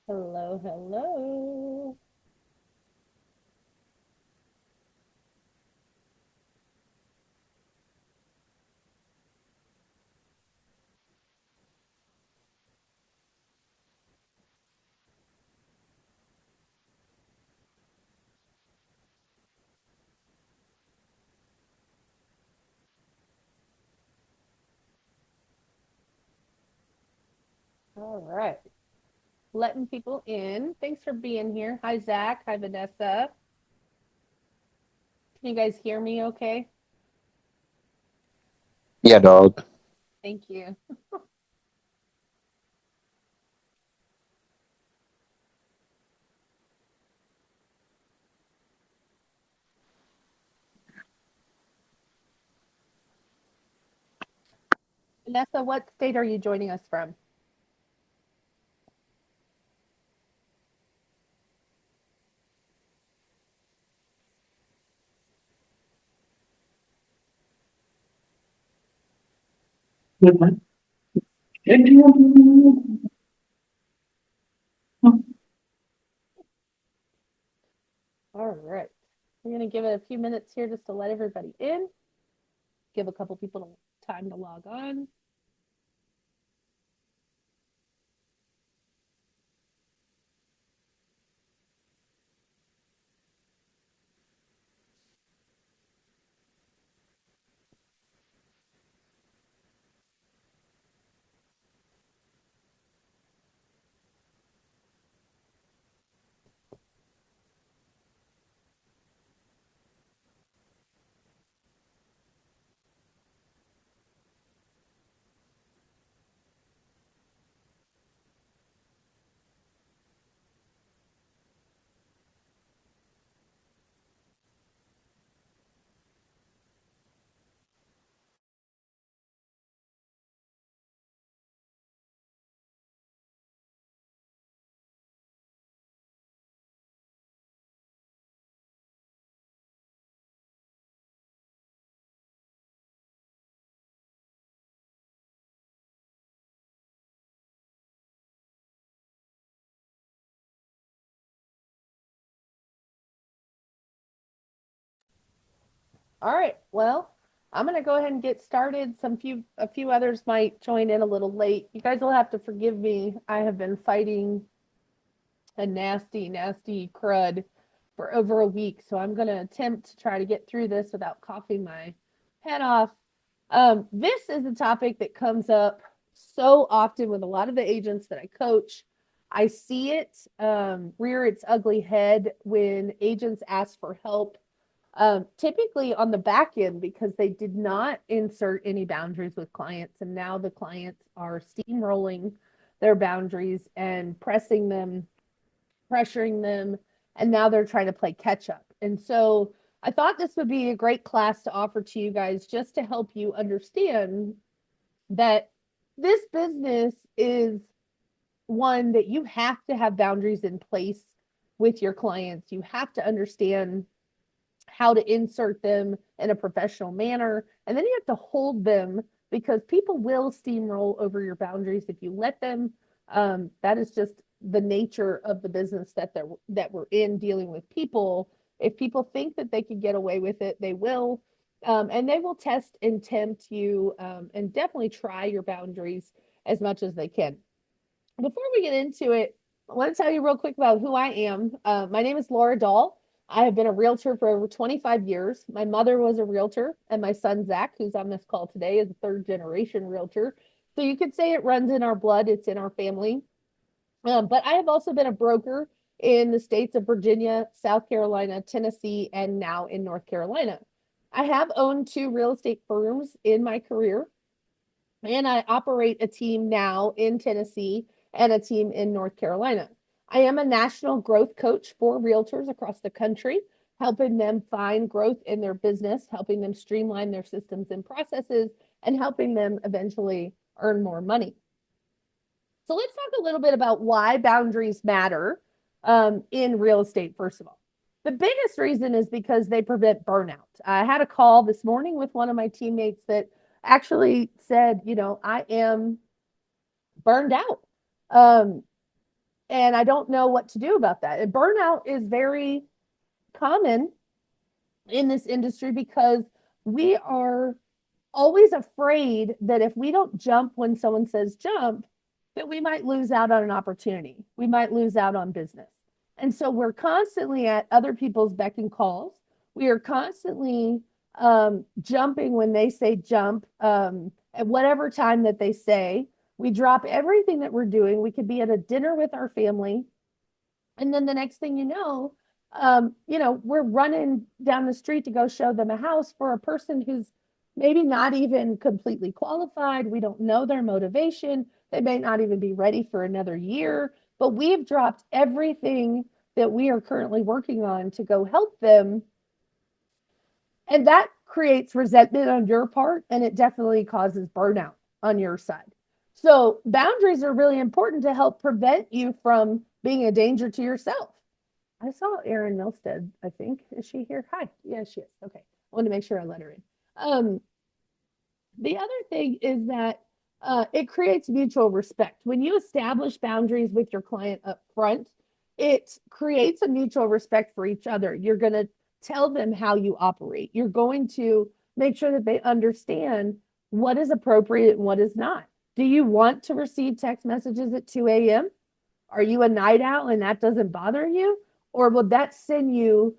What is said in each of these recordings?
Hello, hello. All right. Letting people in. Thanks for being here. Hi, Zach. Hi, Vanessa. Can you guys hear me okay? Yeah, dog. Thank you. Vanessa, what state are you joining us from? All right. We're going to give it a few minutes here just to let everybody in, give a couple people time to log on. All right. Well, I'm going to go ahead and get started. A few others might join in a little late. You guys will have to forgive me. I have been fighting a nasty, nasty crud for over a week. So I'm going to attempt to try to get through this without coughing my head off. This is a topic that comes up so often with a lot of the agents that I coach. I see it rear its ugly head when agents ask for help, typically on the back end because they did not insert any boundaries with clients. And now the clients are steamrolling their boundaries and pressing them, pressuring them, and now they're trying to play catch up. And so I thought this would be a great class to offer to you guys just to help you understand that this business is one that you have to have boundaries in place with your clients. You have to understand how to insert them in a professional manner. And then you have to hold them because people will steamroll over your boundaries if you let them. That is just the nature of the business that we're in dealing with people. If people think that they can get away with it, they will. And they will test and tempt you, and definitely try your boundaries as much as they can. Before we get into it, I want to tell you real quick about who I am. My name is Laura Dahl. I have been a realtor for over 25 years. My mother was a realtor, and my son, Zach, who's on this call today, is a third generation realtor. So you could say it runs in our blood, it's in our family. But I have also been a broker in the states of Virginia, South Carolina, Tennessee, and now in North Carolina. I have owned two real estate firms in my career, and I operate a team now in Tennessee and a team in North Carolina. I am a national growth coach for realtors across the country, helping them find growth in their business, helping them streamline their systems and processes, and helping them eventually earn more money. So let's talk a little bit about why boundaries matter in real estate, first of all. The biggest reason is because they prevent burnout. I had a call this morning with one of my teammates that actually said, I am burned out. Um, And I don't know what to do about that. And burnout is very common in this industry because we are always afraid that if we don't jump when someone says jump, that we might lose out on an opportunity. We might lose out on business. And so we're constantly at other people's beck and calls. We are constantly jumping when they say jump at whatever time that they say. We drop everything that we're doing. We could be at a dinner with our family. And then the next thing we're running down the street to go show them a house for a person who's maybe not even completely qualified. We don't know their motivation. They may not even be ready for another year, but we've dropped everything that we are currently working on to go help them. And that creates resentment on your part, and it definitely causes burnout on your side. So boundaries are really important to help prevent you from being a danger to yourself. I saw Erin Milstead, I think. Is she here? Hi. Yeah, she is. Okay. I want to make sure I let her in. The other thing is that it creates mutual respect. When you establish boundaries with your client up front, it creates a mutual respect for each other. You're going to tell them how you operate. You're going to make sure that they understand what is appropriate and what is not. Do you want to receive text messages at 2 a.m.? Are you a night owl and that doesn't bother you? Or will that send you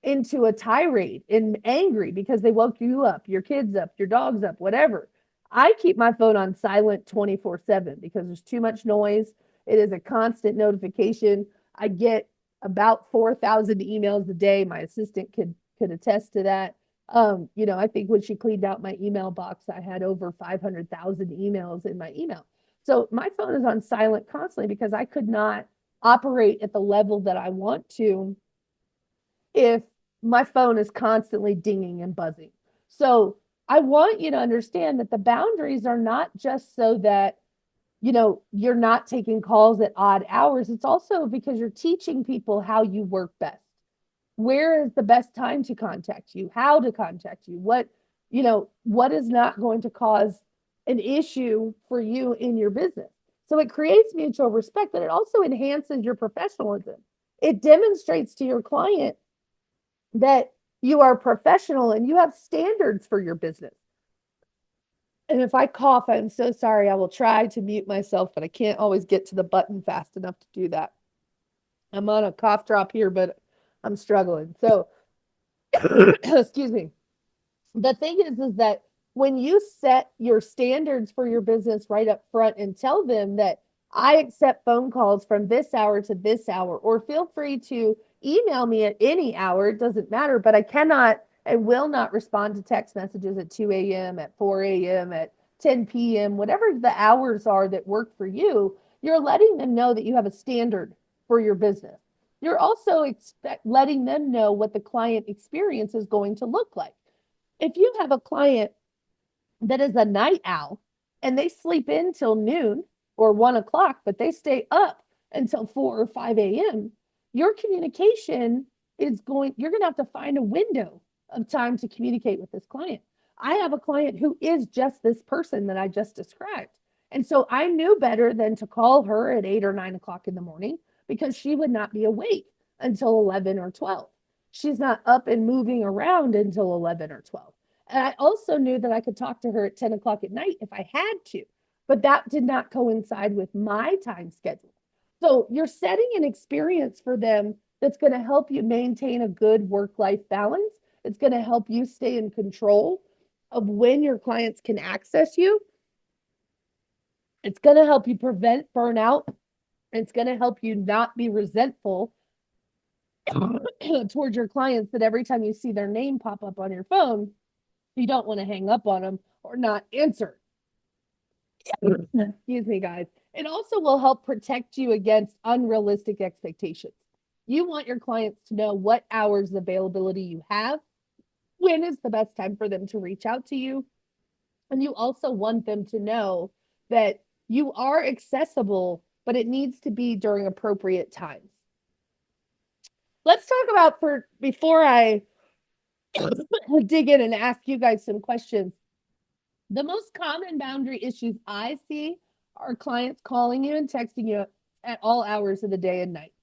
into a tirade and angry because they woke you up, your kids up, your dogs up, whatever? I keep my phone on silent 24/7 because there's too much noise. It is a constant notification. I get about 4,000 emails a day. My assistant could attest to that. I think when she cleaned out my email box, I had over 500,000 emails in my email. So my phone is on silent constantly because I could not operate at the level that I want to if my phone is constantly dinging and buzzing. So I want you to understand that the boundaries are not just so that you're not taking calls at odd hours. It's also because you're teaching people how you work best. Where is the best time to contact you? How to contact you? What is not going to cause an issue for you in your business? So it creates mutual respect, but it also enhances your professionalism. It demonstrates to your client that you are professional and you have standards for your business. And if I cough, I'm so sorry. I will try to mute myself, but I can't always get to the button fast enough to do that. I'm on a cough drop here, but I'm struggling. So, excuse me. The thing is that when you set your standards for your business right up front and tell them that I accept phone calls from this hour to this hour, or feel free to email me at any hour, it doesn't matter, but I cannot and will not respond to text messages at 2 a.m., at 4 a.m., at 10 p.m., whatever the hours are that work for you. You're letting them know that you have a standard for your business. You're also letting them know what the client experience is going to look like. If you have a client that is a night owl and they sleep in till noon or 1 o'clock, but they stay up until 4 or 5 a.m., your communication you're going to have to find a window of time to communicate with this client. I have a client who is just this person that I just described. And so I knew better than to call her at 8 or 9 o'clock in the morning because she would not be awake until 11 or 12. She's not up and moving around until 11 or 12. And I also knew that I could talk to her at 10 o'clock at night if I had to, but that did not coincide with my time schedule. So you're setting an experience for them that's going to help you maintain a good work-life balance. It's going to help you stay in control of when your clients can access you. It's going to help you prevent burnout. It's going to help you not be resentful towards your clients that every time you see their name pop up on your phone, you don't want to hang up on them or not answer. Excuse me, guys. It also will help protect you against unrealistic expectations. You want your clients to know what hours availability you have, when is the best time for them to reach out to you. And you also want them to know that you are accessible, but it needs to be during appropriate times. Let's talk about before I dig in and ask you guys some questions. The most common boundary issues I see are clients calling you and texting you at all hours of the day and night,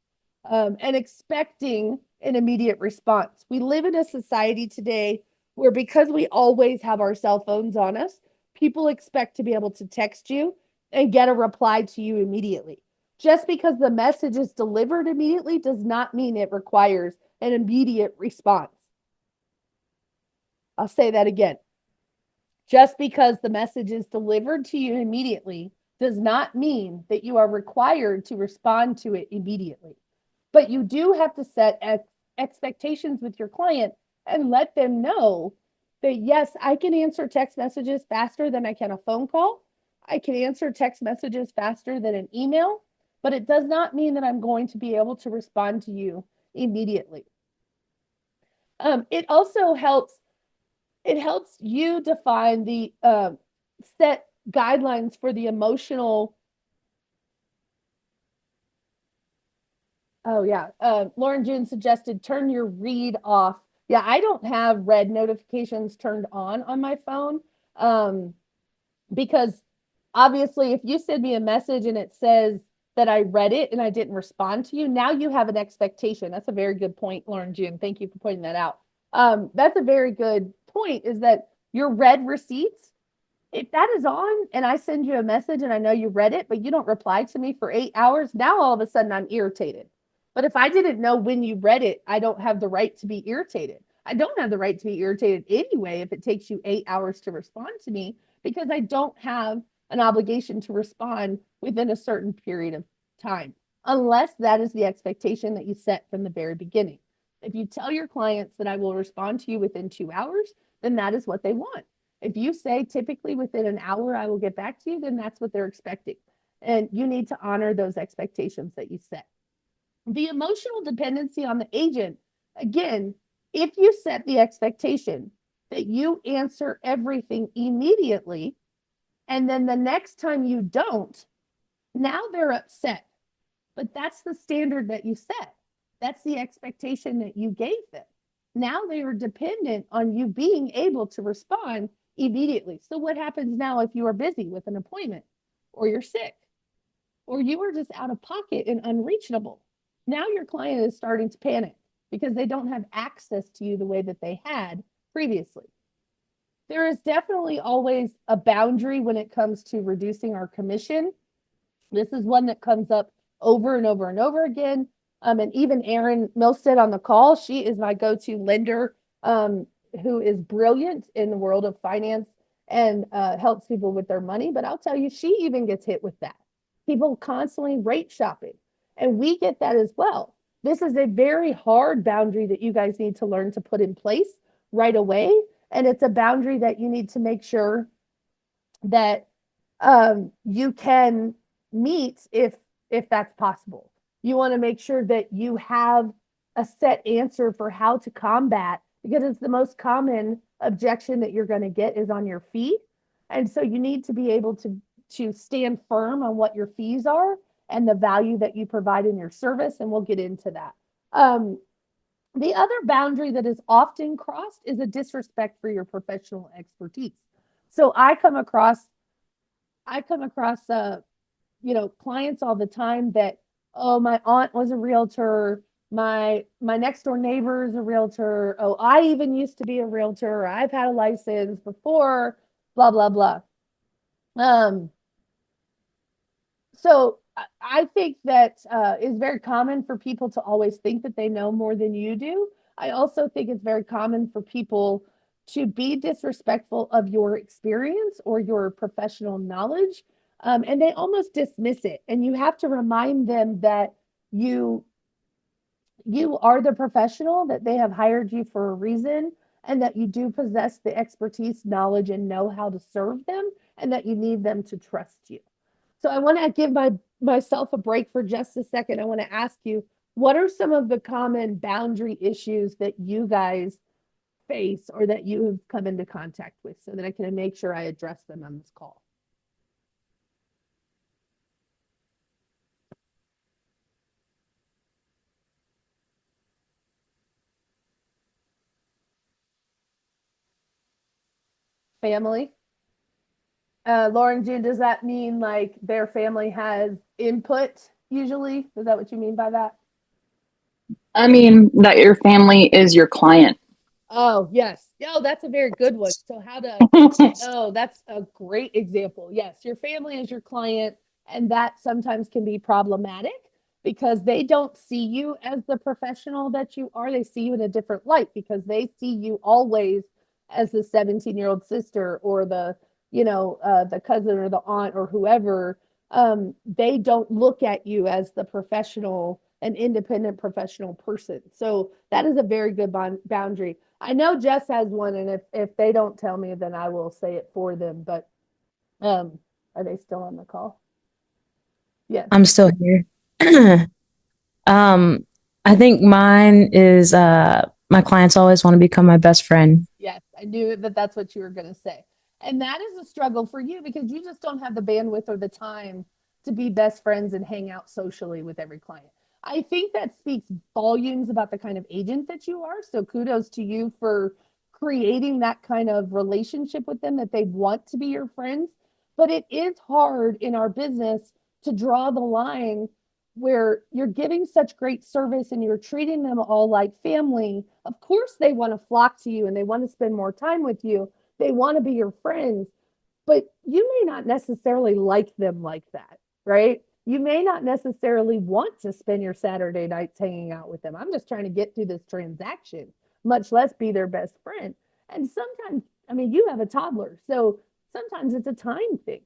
and expecting an immediate response. We live in a society today where, because we always have our cell phones on us, people expect to be able to text you and get a reply to you immediately. Just because the message is delivered immediately does not mean it requires an immediate response. I'll say that again. Just because the message is delivered to you immediately does not mean that you are required to respond to it immediately. But you do have to set expectations with your client and let them know that, yes, I can answer text messages faster than I can a phone call. I can answer text messages faster than an email, but it does not mean that I'm going to be able to respond to you immediately. It also helps you define the set guidelines for the emotional. Oh yeah. Lauren June suggested turn your read off. Yeah, I don't have red notifications turned on my phone, because obviously if you send me a message and it says that I read it and I didn't respond to you, now you have an expectation. That's a very good point, Lauren June. Thank you for pointing that out. That's a very good point, is that your read receipts, if that is on and I send you a message and I know you read it, but you don't reply to me for 8 hours, now all of a sudden I'm irritated. But if I didn't know when you read it, I don't have the right to be irritated. I don't have the right to be irritated anyway if it takes you 8 hours to respond to me, because I don't have an obligation to respond within a certain period of time, unless that is the expectation that you set from the very beginning. If you tell your clients that I will respond to you within 2 hours, then that is what they want. If you say typically within an hour I will get back to you, then that's what they're expecting. And you need to honor those expectations that you set. The emotional dependency on the agent, again, if you set the expectation that you answer everything immediately, and then the next time you don't, now they're upset. But that's the standard that you set. That's the expectation that you gave them. Now they are dependent on you being able to respond immediately. So what happens now if you are busy with an appointment, or you're sick, or you are just out of pocket and unreachable? Now your client is starting to panic because they don't have access to you the way that they had previously. There is definitely always a boundary when it comes to reducing our commission. This is one that comes up over and over and over again. And even Erin Milstead on the call, she is my go-to lender, who is brilliant in the world of finance and helps people with their money. But I'll tell you, she even gets hit with that. People constantly rate shopping, and we get that as well. This is a very hard boundary that you guys need to learn to put in place right away. And it's a boundary that you need to make sure that you can meet if that's possible. You want to make sure that you have a set answer for how to combat, because it's the most common objection that you're going to get is on your fee. And so you need to be able to stand firm on what your fees are and the value that you provide in your service. And we'll get into that. The other boundary that is often crossed is a disrespect for your professional expertise. So I come across clients all the time that, oh, my aunt was a realtor, my next door neighbor is a realtor, oh, I even used to be a realtor, I've had a license before, blah blah blah. So I think that is very common for people to always think that they know more than you do. I also think it's very common for people to be disrespectful of your experience or your professional knowledge, and they almost dismiss it. And you have to remind them that you are the professional, that they have hired you for a reason, and that you do possess the expertise, knowledge, and know how to serve them, and that you need them to trust you. So I want to give myself a break for just a second. I want to ask you, what are some of the common boundary issues that you guys face or that you have come into contact with, so that I can make sure I address them on this call? Family. Lauren June, does that mean like their family has input usually. Is that what you mean by that? I mean, that your family is your client. Oh, yes. Oh, that's a very good one. So how to Oh, that's a great example. Yes, your family is your client, and that sometimes can be problematic because they don't see you as the professional that you are. They see you in a different light because they see you always as the 17-year-old sister or the cousin or the aunt or whoever. They don't look at you as the professional, an independent professional person. So that is a very good boundary. I know Jess has one, and if they don't tell me, then I will say it for them. But um, are they still on the call? Yes. I'm still here. um, I think mine is my clients always want to become my best friend. Yes, I knew that that's what you were going to say. And that is a struggle for you because you just don't have the bandwidth or the time to be best friends and hang out socially with every client. I think that speaks volumes about the kind of agent that you are. So kudos to you for creating that kind of relationship with them that they want to be your friends. But it is hard in our business to draw the line where you're giving such great service and you're treating them all like family. Of course, they want to flock to you and they want to spend more time with you. They want to be your friends, but you may not necessarily like them like that, right? You may not necessarily want to spend your Saturday nights hanging out with them. I'm just trying to get through this transaction, much less be their best friend. And sometimes, I mean, you have a toddler, so sometimes it's a time thing.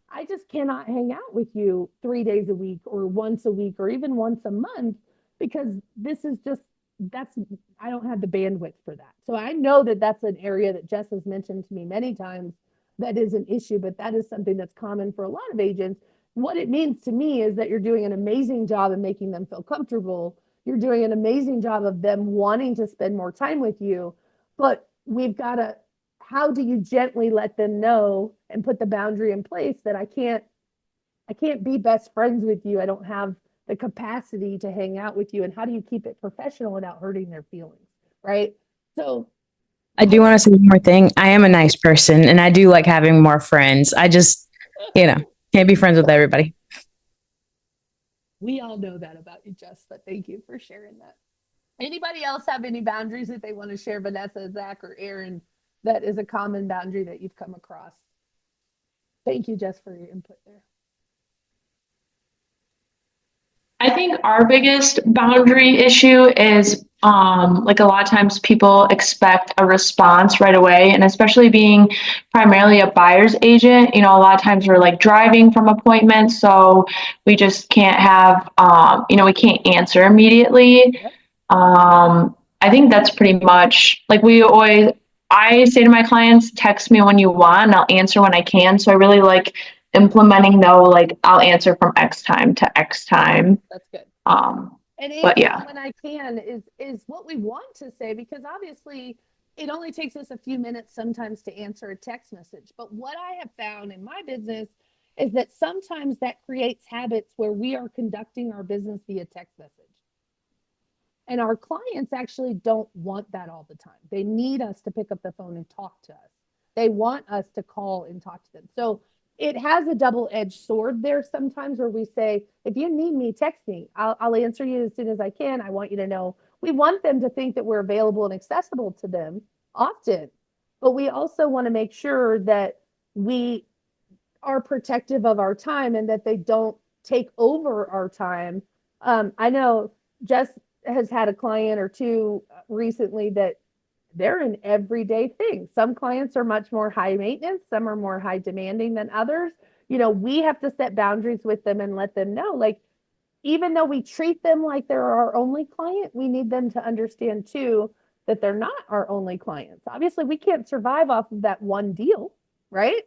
I just cannot hang out with you 3 days a week or once a week or even once a month because this is just that's I don't have the bandwidth for that. So I know that that's an area that Jess has mentioned to me many times that is an issue, but that is something that's common for a lot of agents. What it means to me is that you're doing an amazing job of making them feel comfortable. You're doing an amazing job of them wanting to spend more time with you, but we've got to how do you gently let them know and put the boundary in place that I can't be best friends with you. I don't have the capacity to hang out with you. And how do you keep it professional without hurting their feelings? Right. So I I do want to say one more thing. I am a nice person and I do like having more friends. I just, you know, can't be friends with everybody. we all know that about you, Jess, but thank you for sharing that. Anybody else have any boundaries that they want to share, Vanessa, Zach, or Aaron, that is a common boundary that you've come across? Thank you, Jess, for your input there. I think our biggest boundary issue is like a lot of times people expect a response right away, and especially being primarily a buyer's agent, you know, a lot of times we're like driving from appointments, so we just can't have we can't answer immediately. Yep. I think that's pretty much like we always I say to my clients, text me when you want and I'll answer when I can. So I really like implementing though, like I'll answer from X time to X time. That's good. Um, And but answering yeah. when I can is what we want to say because obviously it only takes us a few minutes sometimes to answer a text message. But what I have found in my business is that sometimes that creates habits where we are conducting our business via text message. And our clients actually don't want that all the time. They need us to pick up the phone and talk to us. They want us to call and talk to them. So it has a double-edged sword there sometimes where we say, if you need me, text me. I'll answer you as soon as I can. I want you to know. We want them to think that we're available and accessible to them often, but we also want to make sure that we are protective of our time and that they don't take over our time. I know Jess has had a client or two recently that they're an everyday thing. Some clients are much more high maintenance, some are more high demanding than others. You know, we have to set boundaries with them and let them know, like, even though we treat them like they're our only client, we need them to understand too that they're not our only clients. Obviously, we can't survive off of that one deal, right?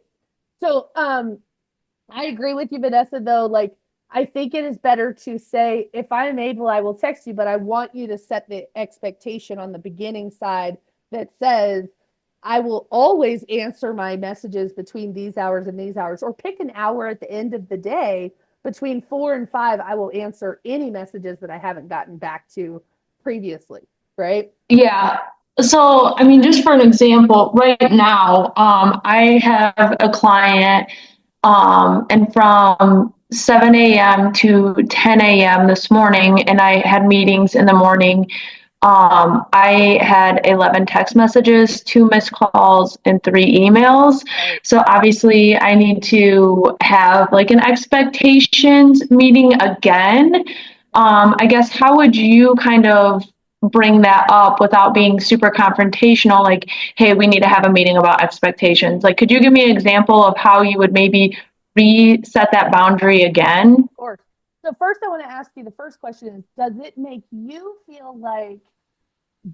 So, I agree with you, Vanessa, though. Like, I think it is better to say, if I'm able, I will text you, but I want you to set the expectation on the beginning side that says, I will always answer my messages between these hours and these hours, or pick an hour at the end of the day between 4 and 5. I will answer any messages that I haven't gotten back to previously, right? Yeah. So, I mean, just for an example, right now, I have a client, and from 7 a.m. to 10 a.m. this morning, and I had meetings in the morning. I had 11 text messages, 2 missed calls, and 3 emails. Right. So obviously, I need to have like an expectations meeting again. I guess, how would you kind of bring that up without being super confrontational? Like, hey, we need to have a meeting about expectations. Like, could you give me an example of how you would maybe reset that boundary again? Of course. So first I want to ask you, the first question is, does it make you feel like,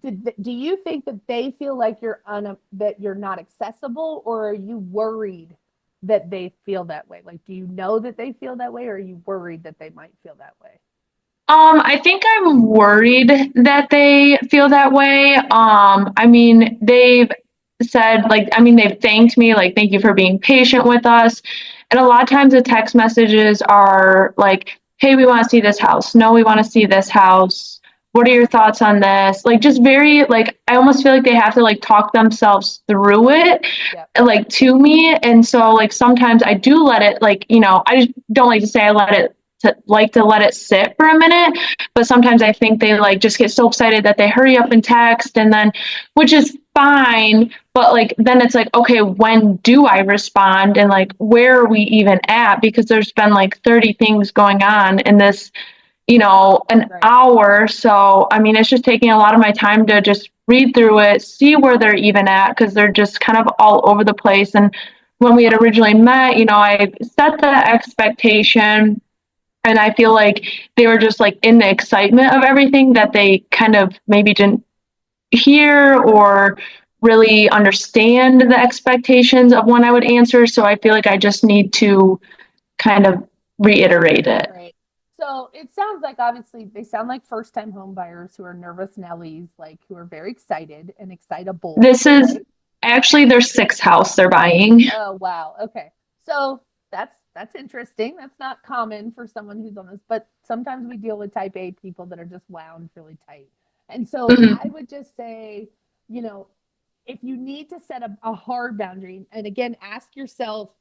do you think that they feel like that you're not accessible, or are you worried that they feel that way? Like, do you know that they feel that way, or are you worried that they might feel that way? I think I'm worried that they feel that way. I mean, they've said, like, I mean, they've thanked me, like, thank you for being patient with us. And a lot of times the text messages are like, hey, we want to see this house. No, we want to see this house. What are your thoughts on this? Like, just very, like, I almost feel like they have to, like, talk themselves through it, Yep. like, to me. And so, like, sometimes I do let it, like, I just don't like to say I let it sit for a minute, but sometimes I think they like just get so excited that they hurry up and text, and then, which is fine, but like then it's like, okay, when do I respond, and like where are we even at, because there's been like 30 things going on in this, an Right. hour. So I mean, it's just taking a lot of my time to just read through it, see where they're even at, because they're just kind of all over the place. And when we had originally met, I set the expectation, and I feel like they were just like in the excitement of everything that they kind of maybe didn't hear or really understand the expectations of when I would answer. So I feel like I just need to kind of reiterate it. Right. So it sounds like, obviously they sound like first time home buyers who are nervous Nellies, like who are very excited and excitable. This is Right? actually their sixth house they're buying. Oh, wow. Okay. So that's interesting. That's not common for someone who's on this, but sometimes we deal with type A people that are just wound really tight. And so I Mhm. would just say, you know, if you need to set a hard boundary, and again, ask yourself,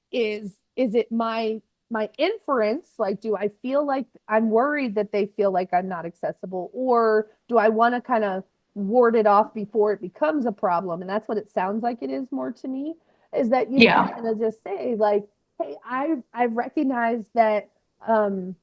is it my inference, like, do I feel like I'm worried that they feel like I'm not accessible, or do I want to kind of ward it off before it becomes a problem? And that's what it sounds like it is more to me, is that you Yeah. kind of just say like, hey, I've recognized that um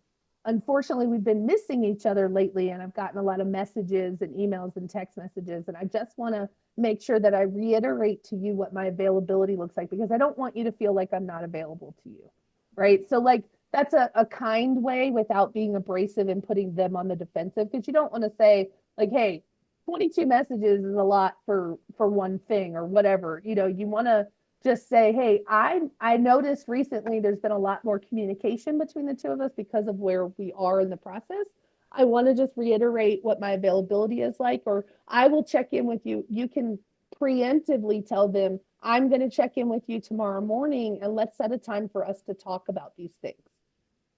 unfortunately we've been missing each other lately, and I've gotten a lot of messages and emails and text messages, and I just want to make sure that I reiterate to you what my availability looks like, because I don't want you to feel like I'm not available to you. Right. So, like, that's a kind way without being abrasive and putting them on the defensive, because you don't want to say, like, hey, 22 messages is a lot for one thing or whatever. You want to just say, hey, I noticed recently there's been a lot more communication between the two of us because of where we are in the process. I want to just reiterate what my availability is like, or I will check in with you. You can preemptively tell them, I'm going to check in with you tomorrow morning, and let's set a time for us to talk about these things.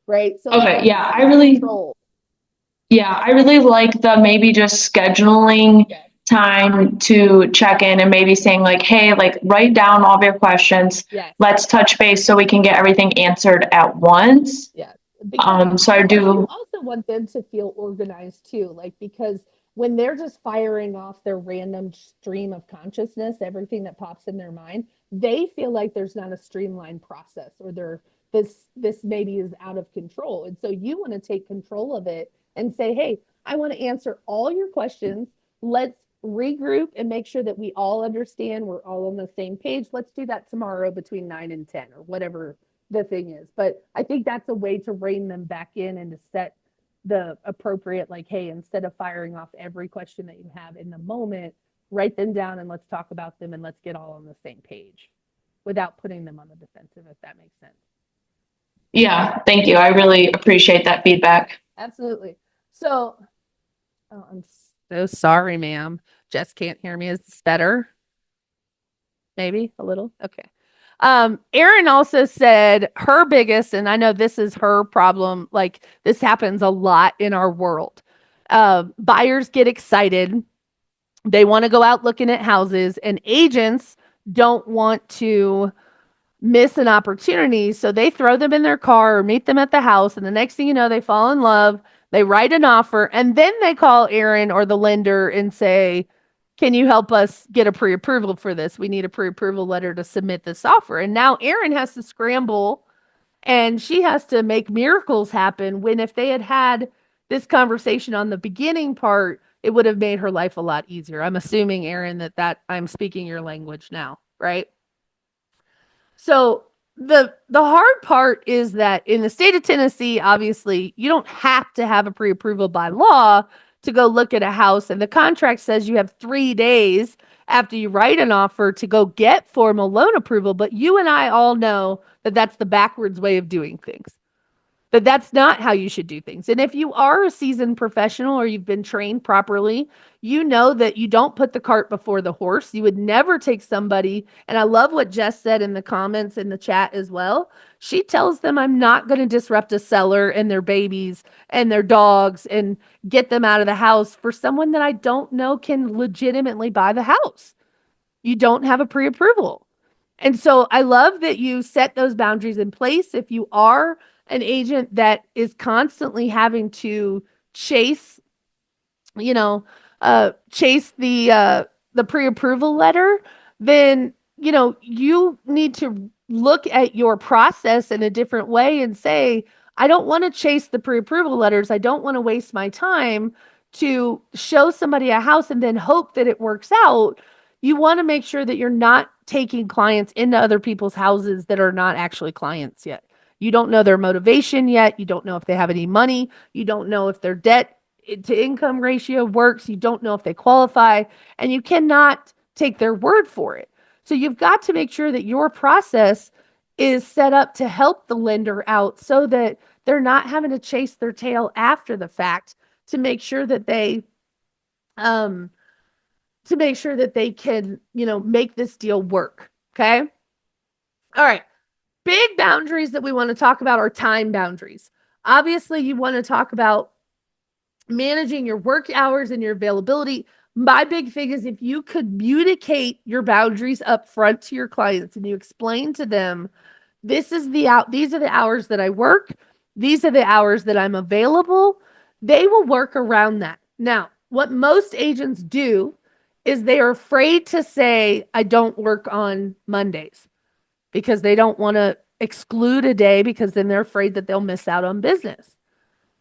Right. So it's Okay. Yeah. control. I really like the maybe just scheduling Yes. time to check in, and maybe saying like, hey, like write down all of your questions. Yes. Let's touch base so we can get everything answered at once. Yes. Because So I you do. also want them to feel organized too. Like, because when they're just firing off their random stream of consciousness, everything that pops in their mind, they feel like there's not a streamlined process, or this maybe is out of control. And so you want to take control of it and say, hey, I want to answer all your questions. Let's regroup and make sure that we all understand, we're all on the same page. Let's do that tomorrow between 9 and 10, or whatever the thing is. But I think that's a way to rein them back in and to set the appropriate, like, hey, instead of firing off every question that you have in the moment, write them down and let's talk about them, and let's get all on the same page without putting them on the defensive, if that makes sense. Yeah. Thank you. I really appreciate that feedback. Absolutely. So, oh, I'm so sorry, ma'am. Jess can't hear me. Is this better? Maybe a little. Okay. Erin also said her biggest, and I know this is her problem, like this happens a lot in our world. Buyers get excited. They want to go out looking at houses, and agents don't want to miss an opportunity. So they throw them in their car or meet them at the house. And the next thing you know, they fall in love. They write an offer and then they call Aaron or the lender and say, can you help us get a pre-approval for this? We need a pre-approval letter to submit this offer. And now Aaron has to scramble and she has to make miracles happen when if they had had this conversation on the beginning part, it would have made her life a lot easier. I'm assuming, Aaron, that I'm speaking your language now, right? So the hard part is that in the state of Tennessee, obviously, you don't have to have a pre-approval by law to go look at a house. And the contract says you have 3 days after you write an offer to go get formal loan approval. But you and I all know that that's the backwards way of doing things. That's not how you should do things. And if you are a seasoned professional or you've been trained properly, you know that you don't put the cart before the horse. You would never take somebody. And I love what Jess said in the comments in the chat as well. She tells them, I'm not going to disrupt a seller and their babies and their dogs and get them out of the house for someone that I don't know can legitimately buy the house. You don't have a pre-approval. And so I love that you set those boundaries in place. If you are an agent that is constantly having to chase, chase the pre-approval letter, then, you need to look at your process in a different way and say, I don't want to chase the pre-approval letters. I don't want to waste my time to show somebody a house and then hope that it works out. You want to make sure that you're not taking clients into other people's houses that are not actually clients yet. You don't know their motivation yet. You don't know if they have any money. You don't know if their debt to income ratio works. You don't know if they qualify, and you cannot take their word for it. So you've got to make sure that your process is set up to help the lender out so that they're not having to chase their tail after the fact to make sure that they can, make this deal work. Okay. All right. Big boundaries that we want to talk about are time boundaries. Obviously, you want to talk about managing your work hours and your availability. My big thing is if you communicate your boundaries up front to your clients and you explain to them, these are the hours that I work. These are the hours that I'm available. They will work around that. Now, what most agents do is they are afraid to say, I don't work on Mondays because they don't want to exclude a day because then they're afraid that they'll miss out on business.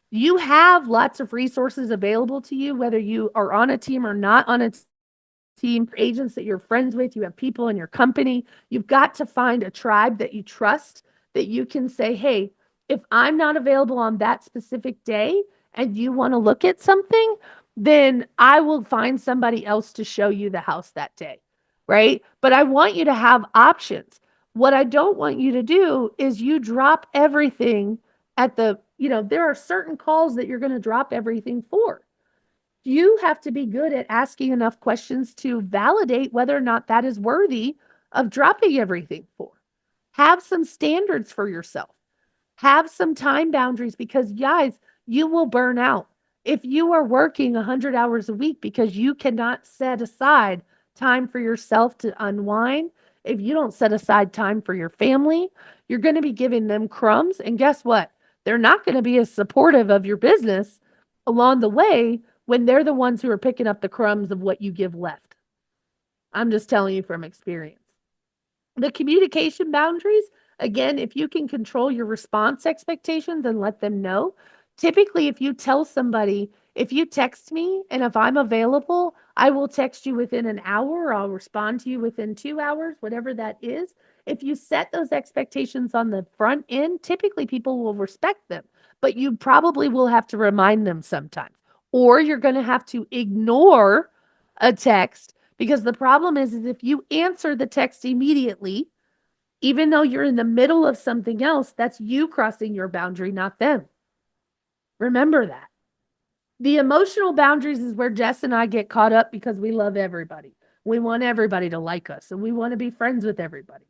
You have lots of resources available to you, whether you are on a team or not on a team, agents that you're friends with, you have people in your company. You've got to find a tribe that you trust that you can say, hey, if I'm not available on that specific day and you want to look at something, then I will find somebody else to show you the house that day, right? But I want you to have options. What I don't want you to do is you drop everything at there are certain calls that you're going to drop everything for. You have to be good at asking enough questions to validate whether or not that is worthy of dropping everything for. Have some standards for yourself. Have some time boundaries because, guys, you will burn out. If you are working 100 hours a week because you cannot set aside time for yourself to unwind, if you don't set aside time for your family, you're going to be giving them crumbs. And guess what? They're not going to be as supportive of your business along the way when they're the ones who are picking up the crumbs of what you give left. I'm just telling you from experience. The communication boundaries, again, if you can control your response expectations and let them know, typically if you tell somebody, if you text me and if I'm available, I will text you within an hour or I'll respond to you within 2 hours, whatever that is. If you set those expectations on the front end, typically people will respect them, but you probably will have to remind them sometimes, or you're going to have to ignore a text because the problem is if you answer the text immediately, even though you're in the middle of something else, that's you crossing your boundary, not them. Remember that. The emotional boundaries is where Jess and I get caught up because we love everybody. We want everybody to like us and we want to be friends with everybody.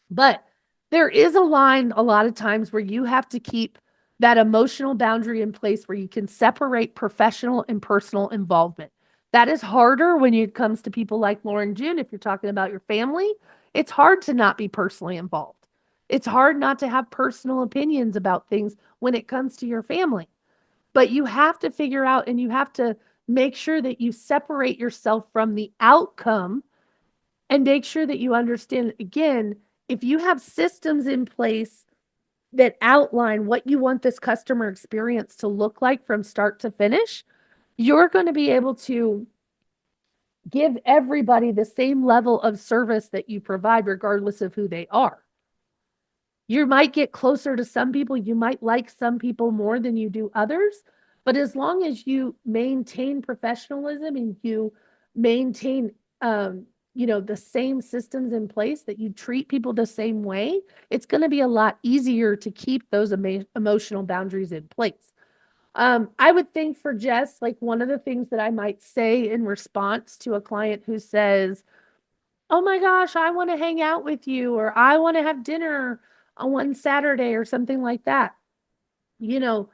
But there is a line a lot of times where you have to keep that emotional boundary in place where you can separate professional and personal involvement. That is harder when it comes to people like Lauren June. If you're talking about your family, It's hard to not be personally involved. It's hard not to have personal opinions about things when it comes to your family. But you have to figure out and you have to make sure that you separate yourself from the outcome and make sure that you understand, again, if you have systems in place that outline what you want this customer experience to look like from start to finish, you're going to be able to give everybody the same level of service that you provide, regardless of who they are. You might get closer to some people, you might like some people more than you do others, but as long as you maintain professionalism and you maintain the same systems in place, that you treat people the same way, it's going to be a lot easier to keep those emotional boundaries in place. I would think for Jess, like one of the things that I might say in response to a client who says, "Oh my gosh, I want to hang out with you," or "I want to have dinner on one Saturday," or something like that. You know,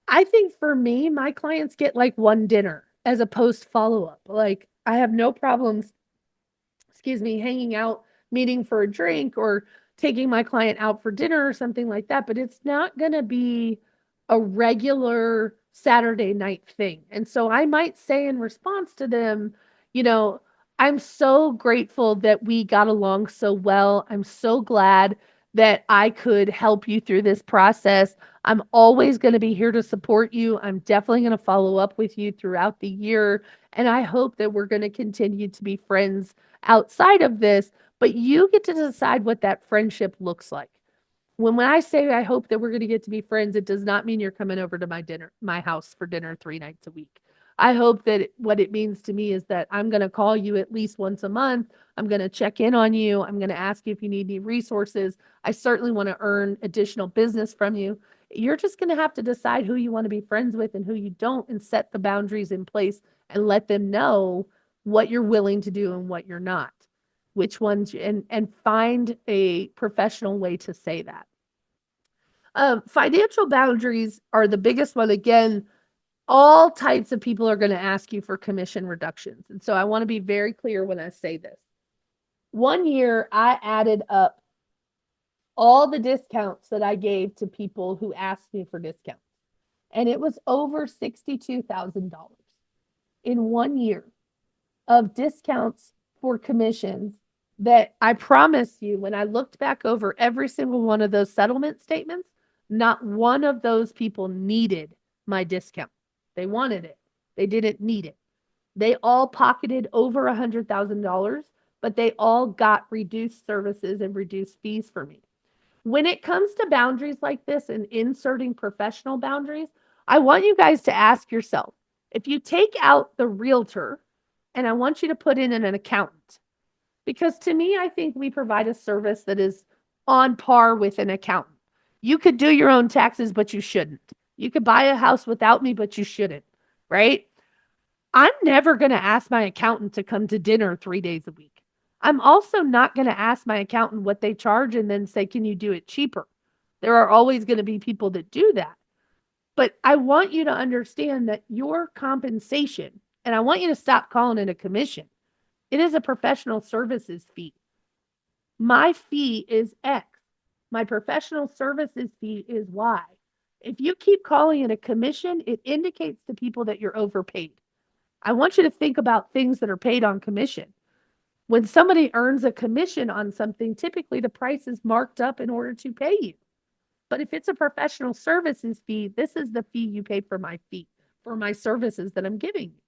I think for me, my clients get like one dinner as a post follow up. Like I have no problems, hanging out, meeting for a drink or taking my client out for dinner or something like that, but it's not going to be a regular Saturday night thing. And so I might say in response to them, you know, "I'm so grateful that we got along so well. I'm so glad that I could help you through this process. I'm always going to be here to support you. I'm definitely going to follow up with you throughout the year. And I hope that we're going to continue to be friends outside of this, but you get to decide what that friendship looks like." When I say I hope that we're going to get to be friends, it does not mean you're coming over to my house for dinner 3 nights a week. I hope that what it means to me is that I'm going to call you at least once a month. I'm going to check in on you. I'm going to ask you if you need any resources. I certainly want to earn additional business from you. You're just going to have to decide who you want to be friends with and who you don't, and set the boundaries in place and let them know what you're willing to do and what you're not, which ones, and find a professional way to say that. Financial boundaries are the biggest one. Again, all types of people are going to ask you for commission reductions. And so I want to be very clear when I say this. One year, I added up all the discounts that I gave to people who asked me for discounts, and it was over $62,000 in 1 year of discounts for commissions that I promise you, when I looked back over every single one of those settlement statements, not one of those people needed my discount. They wanted it. They didn't need it. They all pocketed over $100,000, but they all got reduced services and reduced fees for me. When it comes to boundaries like this and inserting professional boundaries, I want you guys to ask yourself, if you take out the realtor and I want you to put in an accountant, because to me, I think we provide a service that is on par with an accountant. You could do your own taxes, but you shouldn't. You could buy a house without me, but you shouldn't, right? I'm never going to ask my accountant to come to dinner 3 days a week. I'm also not going to ask my accountant what they charge and then say, "Can you do it cheaper?" There are always going to be people that do that. But I want you to understand that your compensation, and I want you to stop calling it a commission, it is a professional services fee. My fee is X. My professional services fee is Y. If you keep calling it a commission, it indicates to people that you're overpaid. I want you to think about things that are paid on commission. When somebody earns a commission on something, typically the price is marked up in order to pay you. But if it's a professional services fee, this is the fee you pay for my fee, for my services that I'm giving you.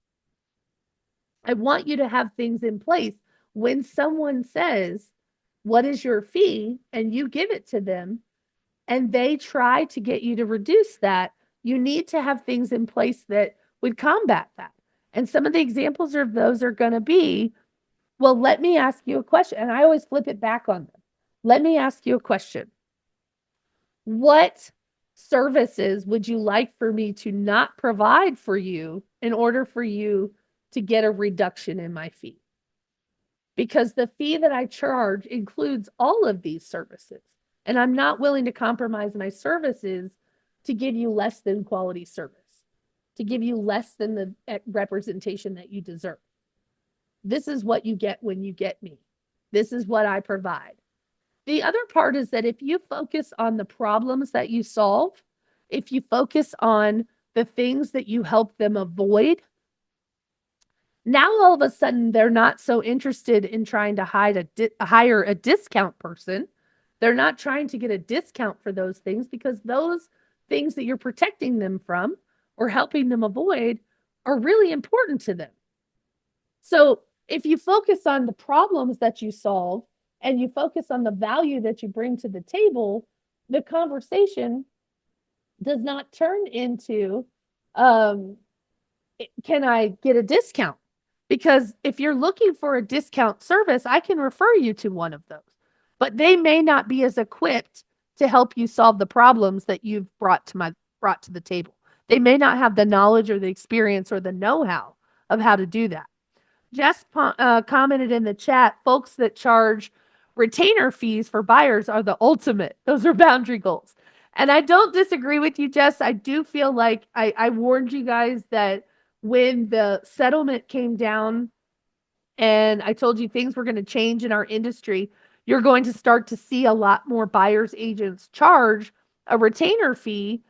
I want you to have things in place when someone says, "What is your fee?" and you give it to them and they try to get you to reduce that, you need to have things in place that would combat that. And some of the examples of those are going to be, "Well, let me ask you a question." And I always flip it back on them. "Let me ask you a question. What services would you like for me to not provide for you in order for you to get a reduction in my fee? Because the fee that I charge includes all of these services. And I'm not willing to compromise my services to give you less than quality service, to give you less than the representation that you deserve. This is what you get when you get me." This is what I provide. The other part is that if you focus on the problems that you solve, if you focus on the things that you help them avoid, now all of a sudden they're not so interested in trying to hire a discount person. They're not trying to get a discount for those things because those things that you're protecting them from or helping them avoid are really important to them. So if you focus on the problems that you solve and you focus on the value that you bring to the table, the conversation does not turn into, um, can I get a discount? Because if you're looking for a discount service, I can refer you to one of those, but they may not be as equipped to help you solve the problems that you've brought to the table. They may not have the knowledge or the experience or the know-how of how to do that. Jess commented in the chat, folks that charge retainer fees for buyers are the ultimate. Those are boundary goals. And I don't disagree with you, Jess. I do feel like I warned you guys that when the settlement came down and I told you things were going to change in our industry, you're going to start to see a lot more buyers agents charge a retainer fee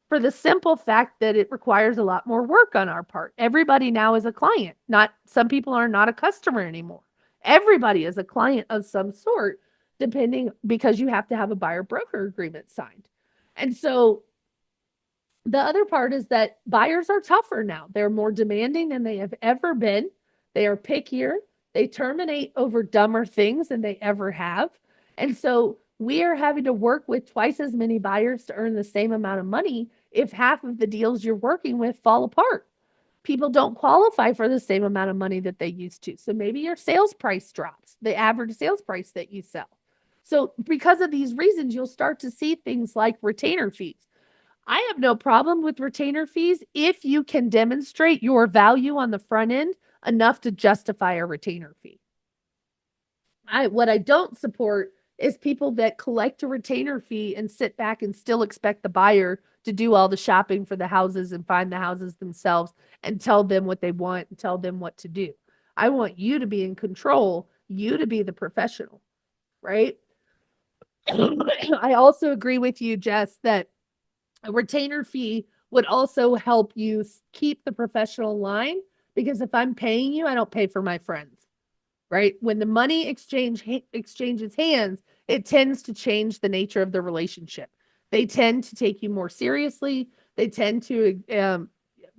for the simple fact that it requires a lot more work on our part. Everybody now is a client. Not some people are not a customer anymore. Everybody is a client of some sort, depending because you have to have a buyer broker agreement signed. And so the other part is that buyers are tougher now. They're more demanding than they have ever been. They are pickier. They terminate over dumber things than they ever have. And so we are having to work with twice as many buyers to earn the same amount of money if half of the deals you're working with fall apart. People don't qualify for the same amount of money that they used to. So maybe your sales price drops, the average sales price that you sell. So because of these reasons, you'll start to see things like retainer fees. I have no problem with retainer fees if you can demonstrate your value on the front end enough to justify a retainer fee. What I don't support is people that collect a retainer fee and sit back and still expect the buyer to do all the shopping for the houses and find the houses themselves and tell them what they want and tell them what to do. I want you to be in control, you to be the professional, right? I also agree with you, Jess, that a retainer fee would also help you keep the professional line because if I'm paying you, I don't pay for my friends, right? When the money exchanges hands, it tends to change the nature of the relationship. They tend to take you more seriously. They tend to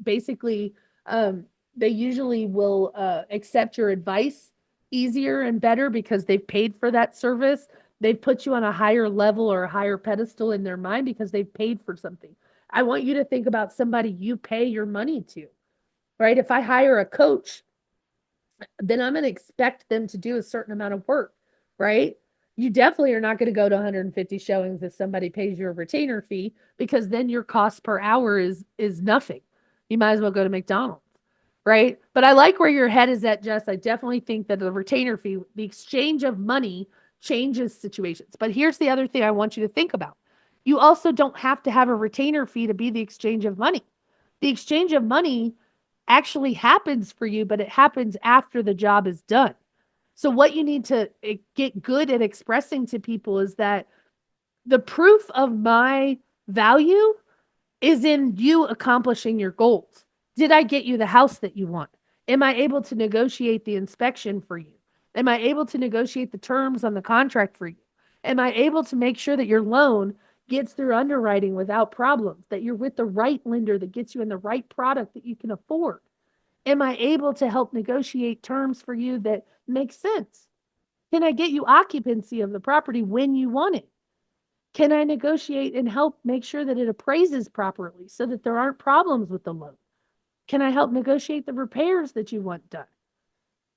basically, they usually will accept your advice easier and better because they've paid for that service. They've put you on a higher level or a higher pedestal in their mind because they've paid for something. I want you to think about somebody you pay your money to, right? If I hire a coach, then I'm going to expect them to do a certain amount of work, right? You definitely are not going to go to 150 showings if somebody pays you a retainer fee because then your cost per hour is nothing. You might as well go to McDonald's, right? But I like where your head is at, Jess. I definitely think that the retainer fee, the exchange of money changes situations. But here's the other thing I want you to think about. You also don't have to have a retainer fee to be the exchange of money. The exchange of money actually happens for you, but it happens after the job is done. So what you need to get good at expressing to people is that the proof of my value is in you accomplishing your goals. Did I get you the house that you want? Am I able to negotiate the inspection for you? Am I able to negotiate the terms on the contract for you? Am I able to make sure that your loan gets through underwriting without problems, that you're with the right lender that gets you in the right product that you can afford? Am I able to help negotiate terms for you that make sense? Can I get you occupancy of the property when you want it? Can I negotiate and help make sure that it appraises properly so that there aren't problems with the loan? Can I help negotiate the repairs that you want done?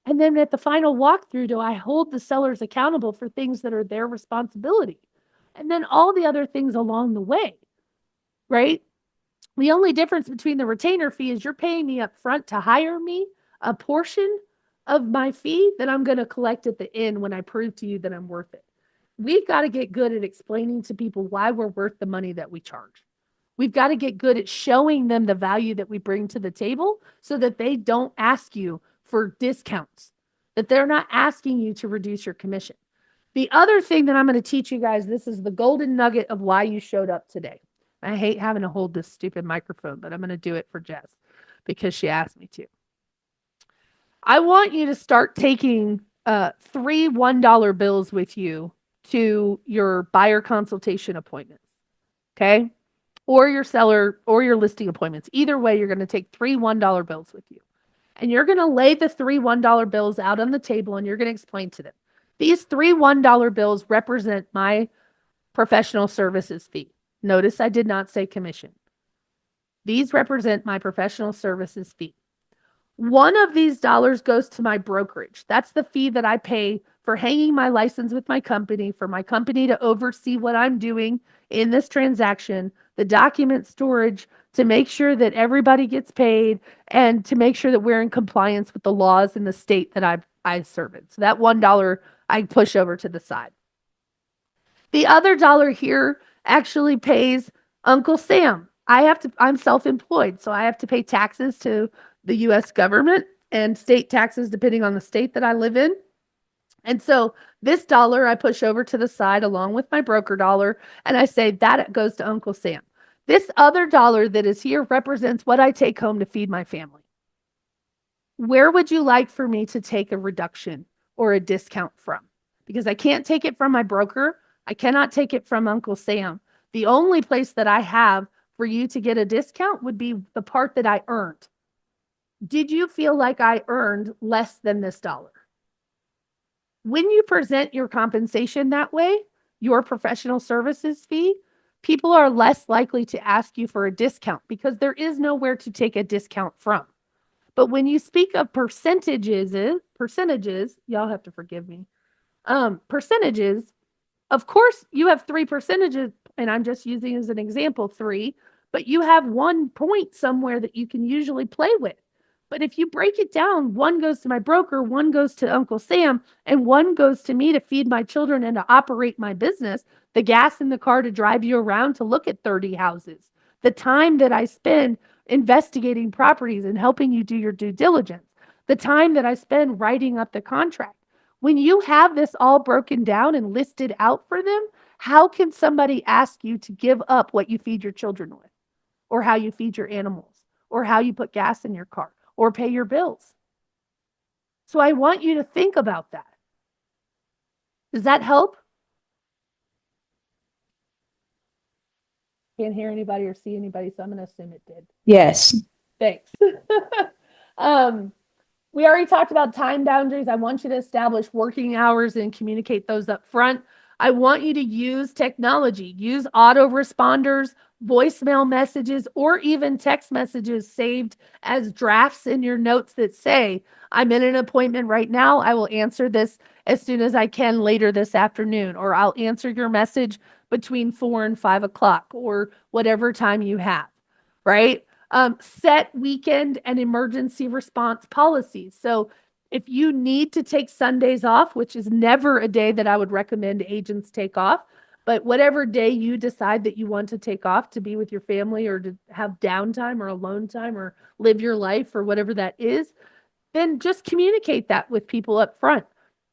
And then at the final walkthrough, do I hold the sellers accountable for things that are their responsibility? And then all the other things along the way, right? The only difference between the retainer fee is you're paying me up front to hire me a portion of my fee that I'm going to collect at the end when I prove to you that I'm worth it. We've got to get good at explaining to people why we're worth the money that we charge. We've got to get good at showing them the value that we bring to the table so that they don't ask you for discounts, that they're not asking you to reduce your commission. The other thing that I'm going to teach you guys, this is the golden nugget of why you showed up today. I hate having to hold this stupid microphone, but I'm going to do it for Jess because she asked me to. I want you to start taking 3 $1 bills with you to your buyer consultation appointments. Okay. Or your seller or your listing appointments. Either way, you're going to take 3 $1 bills with you. And you're going to lay the 3 $1 bills out on the table and you're going to explain to them. These 3 $1 bills represent my professional services fee. Notice I did not say commission. These represent my professional services fee. One of these dollars goes to my brokerage. That's the fee that I pay for hanging my license with my company, for my company to oversee what I'm doing in this transaction, the document storage, to make sure that everybody gets paid and to make sure that we're in compliance with the laws in the state that I serve in. So that $1 I push over to the side. The other dollar here actually pays Uncle Sam. I'm self-employed, so I have to pay taxes to the US government and state taxes depending on the state that I live in. And so this dollar I push over to the side along with my broker dollar, and I say that goes to Uncle Sam. This other dollar that is here represents what I take home to feed my family. Where would you like for me to take a reduction or a discount from? Because I can't take it from my broker. I cannot take it from Uncle Sam. The only place that I have for you to get a discount would be the part that I earned. Did you feel like I earned less than this dollar? When you present your compensation that way, your professional services fee, people are less likely to ask you for a discount because there is nowhere to take a discount from. But when you speak of percentages, y'all have to forgive me. Percentages, of course, you have 3 percentages, and I'm just using as an example 3, but you have 1 point somewhere that you can usually play with. But if you break it down, 1 goes to my broker, 1 goes to Uncle Sam, and 1 goes to me to feed my children and to operate my business, the gas in the car to drive you around to look at 30 houses, the time that I spend investigating properties and helping you do your due diligence, the time that I spend writing up the contract. When you have this all broken down and listed out for them, how can somebody ask you to give up what you feed your children with, or how you feed your animals, or how you put gas in your car, or pay your bills? So I want you to think about that. Does that help? Can't hear anybody or see anybody, so I'm going to assume it did. Yes. Thanks. We already talked about time boundaries. I want you to establish working hours and communicate those up front. I want you to use technology, use autoresponders, voicemail messages, or even text messages saved as drafts in your notes that say, I'm in an appointment right now. I will answer this as soon as I can later this afternoon, or I'll answer your message between 4 and 5 o'clock, or whatever time you have, right? Set weekend and emergency response policies. So if you need to take Sundays off, which is never a day that I would recommend agents take off, but whatever day you decide that you want to take off to be with your family or to have downtime or alone time or live your life or whatever that is, then just communicate that with people up front.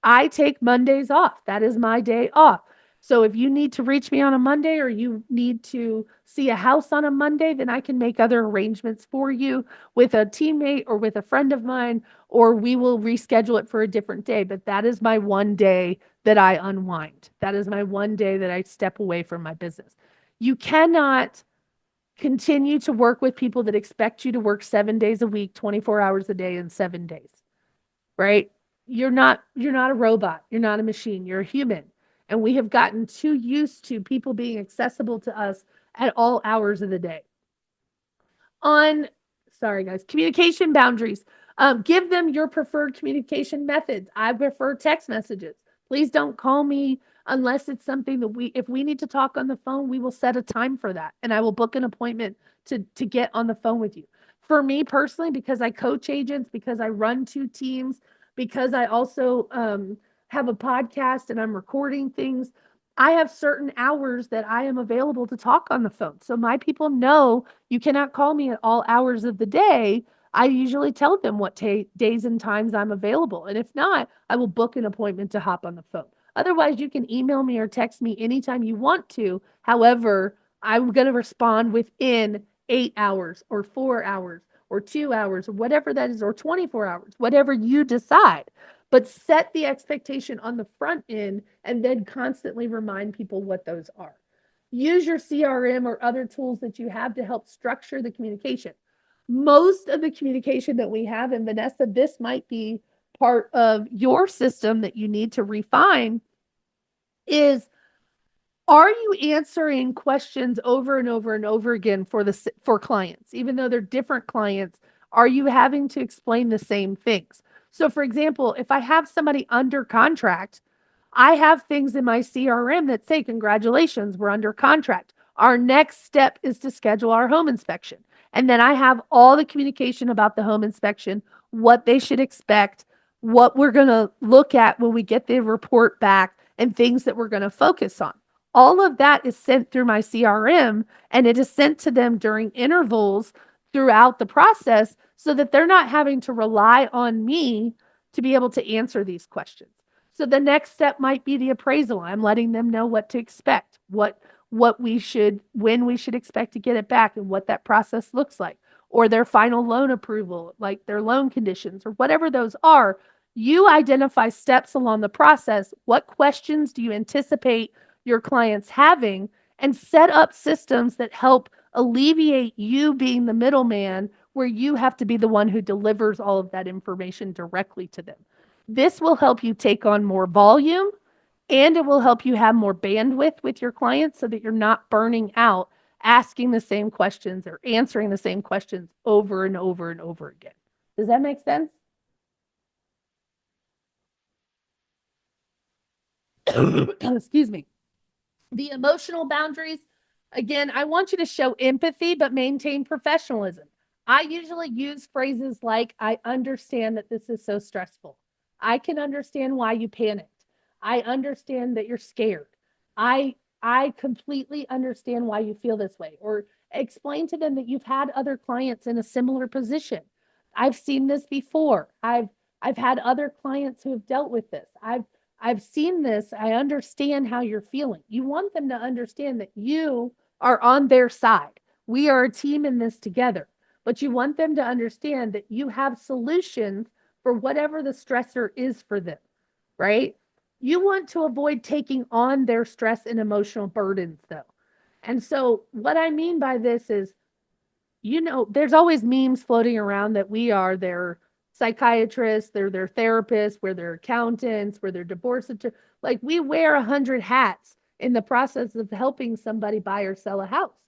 I take Mondays off. That is my day off. So if you need to reach me on a Monday or you need to see a house on a Monday, then I can make other arrangements for you with a teammate or with a friend of mine, or we will reschedule it for a different day. But that is my one day that I unwind. That is my one day that I step away from my business. You cannot continue to work with people that expect you to work 7 days a week, 24 hours a day in 7 days, right? You're not a robot. You're not a machine. You're a human. And we have gotten too used to people being accessible to us at all hours of the day. Sorry guys, communication boundaries. Give them your preferred communication methods. I prefer text messages. Please don't call me unless it's something that if we need to talk on the phone, we will set a time for that. And I will book an appointment to get on the phone with you. For me personally, because I coach agents, because I run 2 teams, because I also have a podcast and I'm recording things, I have certain hours that I am available to talk on the phone. So my people know you cannot call me at all hours of the day. I usually tell them what days and times I'm available. And if not, I will book an appointment to hop on the phone. Otherwise, you can email me or text me anytime you want to. However, I'm going to respond within 8 hours or 4 hours or 2 hours or whatever that is, or 24 hours, whatever you decide. But set the expectation on the front end and then constantly remind people what those are. Use your CRM or other tools that you have to help structure the communication. Most of the communication that we have, and Vanessa, this might be part of your system that you need to refine, is, are you answering questions over and over and over again for clients, even though they're different clients? Are you having to explain the same things? So, for example, if I have somebody under contract, I have things in my CRM that say, congratulations, we're under contract. Our next step is to schedule our home inspection. And then I have all the communication about the home inspection, what they should expect, what we're going to look at when we get the report back, and things that we're going to focus on. All of that is sent through my CRM, and it is sent to them during intervals throughout the process so that they're not having to rely on me to be able to answer these questions. So the next step might be the appraisal. I'm letting them know what to expect, when we should expect to get it back, and what that process looks like, or their final loan approval, like their loan conditions or whatever those are. You identify steps along the process. What questions do you anticipate your clients having, and set up systems that help alleviate you being the middleman, where you have to be the one who delivers all of that information directly to them. This will help you take on more volume, and it will help you have more bandwidth with your clients so that you're not burning out asking the same questions or answering the same questions over and over and over again. Does that make sense? Excuse me. The emotional boundaries, again, I want you to show empathy, but maintain professionalism. I usually use phrases like, I understand that this is so stressful. I can understand why you panicked. I understand that you're scared. I I completely understand why you feel this way. Or explain to them that you've had other clients in a similar position. I've seen this before. I've had other clients who have dealt with this. I've seen this. I understand how you're feeling. You want them to understand that you are on their side. We are a team in this together. But you want them to understand that you have solutions for whatever the stressor is for them, right? You want to avoid taking on their stress and emotional burdens, though. And so, what I mean by this is, there's always memes floating around that we are their psychiatrists, they're their therapists, we're their accountants, we're their divorce attorney. Like, we wear 100 hats in the process of helping somebody buy or sell a house,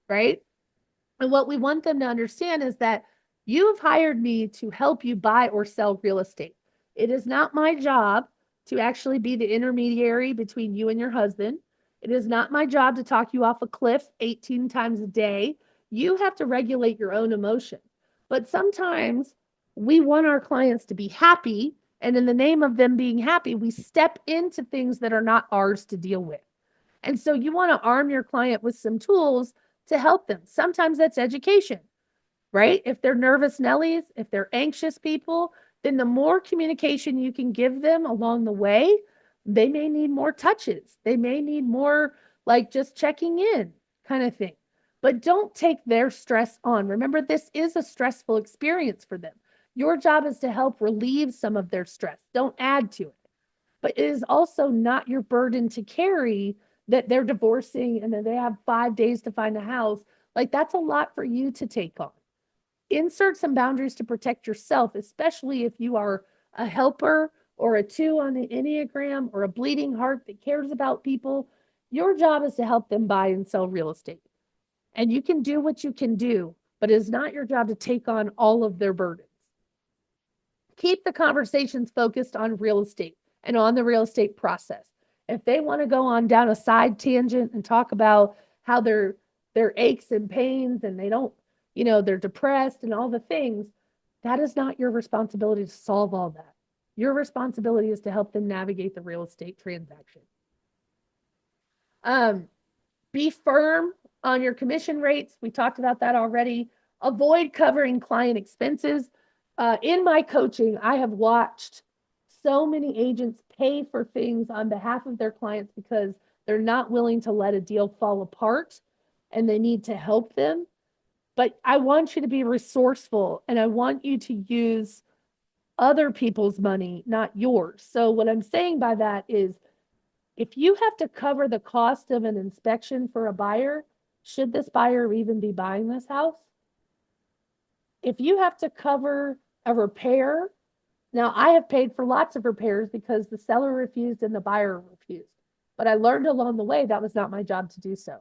right? And what we want them to understand is that you have hired me to help you buy or sell real estate. It is not my job to actually be the intermediary between you and your husband. It is not my job to talk you off a cliff 18 times a day. You have to regulate your own emotion. But sometimes we want our clients to be happy. And in the name of them being happy, we step into things that are not ours to deal with. And so you want to arm your client with some tools to help them. Sometimes that's education, right? If they're nervous Nellies, if they're anxious people, then the more communication you can give them along the way, they may need more touches. They may need more, like, just checking in kind of thing. But don't take their stress on. Remember, this is a stressful experience for them. Your job is to help relieve some of their stress. Don't add to it. But it is also not your burden to carry that they're divorcing and then they have 5 days to find a house. Like, that's a lot for you to take on. Insert some boundaries to protect yourself, especially if you are a helper or a 2 on the Enneagram or a bleeding heart that cares about people. Your job is to help them buy and sell real estate. And you can do what you can do, but it is not your job to take on all of their burdens. Keep the conversations focused on real estate and on the real estate process. If they want to go on down a side tangent and talk about how their aches and pains and they don't, they're depressed and all the things, that is not your responsibility to solve all that. Your responsibility is to help them navigate the real estate transaction. Be firm on your commission rates. We talked about that already. Avoid covering client expenses. In my coaching, I have watched so many agents pay for things on behalf of their clients because they're not willing to let a deal fall apart and they need to help them. But I want you to be resourceful and I want you to use other people's money, not yours. So, what I'm saying by that is if you have to cover the cost of an inspection for a buyer, should this buyer even be buying this house? If you have to cover a repair, now I have paid for lots of repairs because the seller refused and the buyer refused. But I learned along the way that was not my job to do so.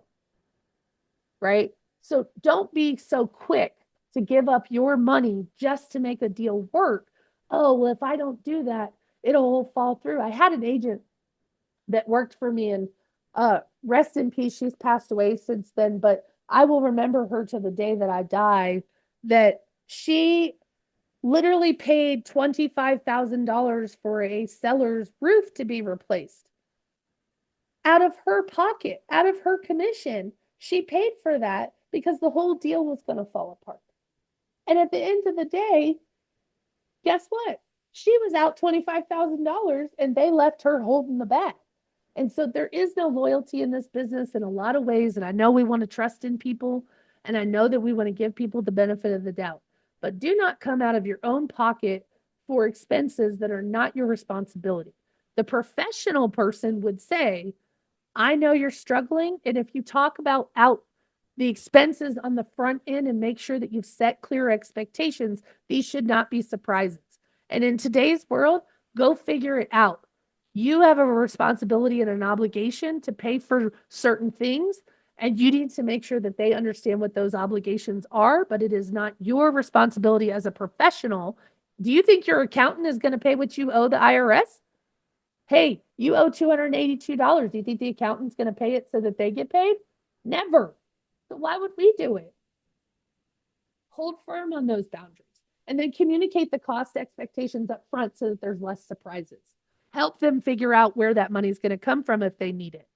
Right? So don't be so quick to give up your money just to make a deal work. Oh, well, if I don't do that, it'll all fall through. I had an agent that worked for me and rest in peace. She's passed away since then, but I will remember her to the day that I die, that she literally paid $25,000 for a seller's roof to be replaced out of her pocket, out of her commission. She paid for that because the whole deal was going to fall apart. And at the end of the day, guess what? She was out $25,000 and they left her holding the bag. And so there is no loyalty in this business in a lot of ways. And I know we want to trust in people and I know that we want to give people the benefit of the doubt, but do not come out of your own pocket for expenses that are not your responsibility. The professional person would say, I know you're struggling. And if you talk about out the expenses on the front end and make sure that you've set clear expectations, these should not be surprises. And in today's world, go figure it out. You have a responsibility and an obligation to pay for certain things, and you need to make sure that they understand what those obligations are, but it is not your responsibility as a professional. Do you think your accountant is going to pay what you owe the IRS? Hey, you owe $282. Do you think the accountant's going to pay it so that they get paid? Never. So why would we do it? Hold firm on those boundaries and then communicate the cost expectations up front so that there's less surprises. Help them figure out where that money is going to come from if they need it.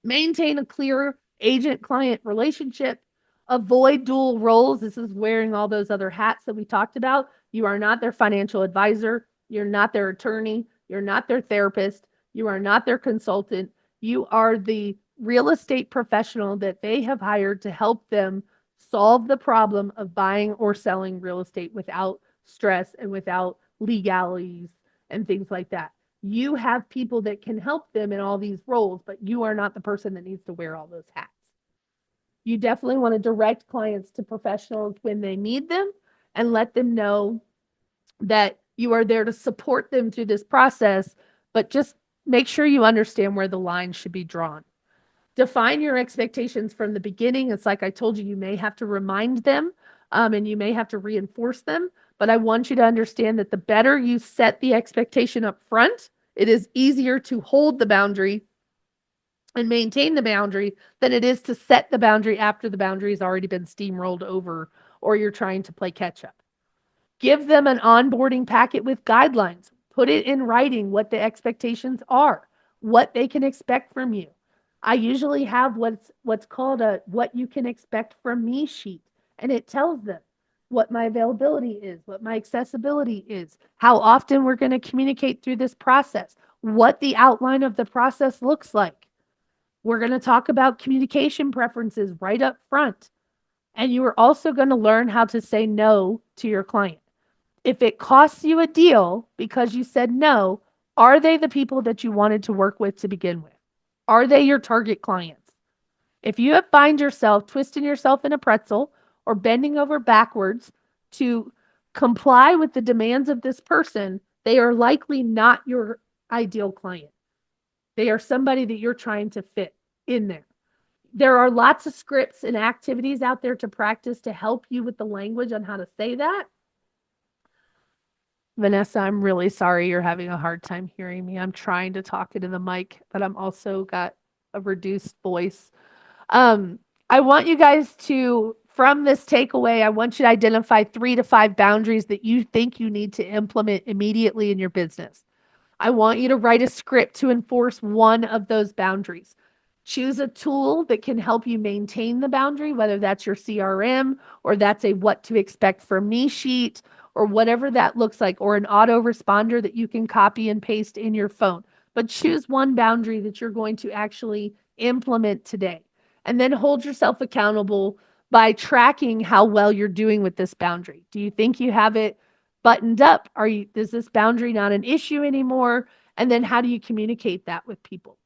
Maintain a clear agent-client relationship. Avoid dual roles. This is wearing all those other hats that we talked about. You are not their financial advisor. You're not their attorney. You're not their therapist. You are not their consultant. You are the real estate professional that they have hired to help them solve the problem of buying or selling real estate without stress and without legalities and things like that. You have people that can help them in all these roles, but you are not the person that needs to wear all those hats. You definitely want to direct clients to professionals when they need them and let them know that you are there to support them through this process, but just make sure you understand where the line should be drawn. Define your expectations from the beginning. It's like I told you, you may have to remind them and you may have to reinforce them, but I want you to understand that the better you set the expectation up front, it is easier to hold the boundary and maintain the boundary than it is to set the boundary after the boundary has already been steamrolled over or you're trying to play catch up. Give them an onboarding packet with guidelines. Put it in writing what the expectations are, what they can expect from you. I usually have what's called a what you can expect from me sheet, and it tells them what my availability is, what my accessibility is, how often we're going to communicate through this process, what the outline of the process looks like. We're going to talk about communication preferences right up front. And you are also going to learn how to say no to your client. If it costs you a deal because you said no, are they the people that you wanted to work with to begin with? Are they your target clients? If you find yourself twisting yourself in a pretzel or bending over backwards to comply with the demands of this person, they are likely not your ideal client. They are somebody that you're trying to fit in there. There are lots of scripts and activities out there to practice to help you with the language on how to say that. Vanessa, I'm really sorry you're having a hard time hearing me. I'm trying to talk into the mic, but I'm also got a reduced voice. I want you guys to, from this takeaway, I want you to identify 3 to 5 boundaries that you think you need to implement immediately in your business. I want you to write a script to enforce one of those boundaries. Choose a tool that can help you maintain the boundary, whether that's your CRM or that's a what to expect from me sheet or whatever that looks like, or an autoresponder that you can copy and paste in your phone. But choose one boundary that you're going to actually implement today. And then hold yourself accountable by tracking how well you're doing with this boundary. Do you think you have it buttoned up? Is this boundary not an issue anymore? And then how do you communicate that with people?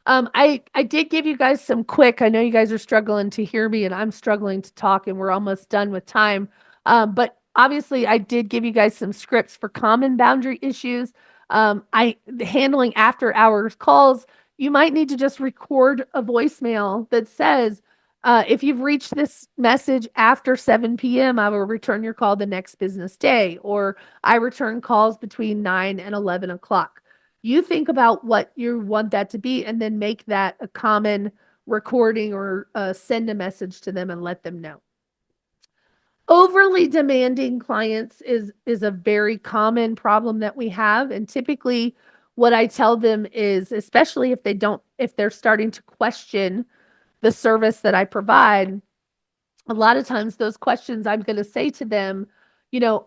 I did give you guys some quick. I know you guys are struggling to hear me, and I'm struggling to talk, and we're almost done with time. But obviously, I did give you guys some scripts for common boundary issues. Handling after hours calls. You might need to just record a voicemail that says, if you've reached this message after 7 p.m., I will return your call the next business day, or I return calls between 9 and 11 o'clock. You think about what you want that to be and then make that a common recording or send a message to them and let them know. Overly demanding clients is a very common problem that we have. And typically what I tell them is, especially if they're starting to question the service that I provide, a lot of times those questions I'm going to say to them,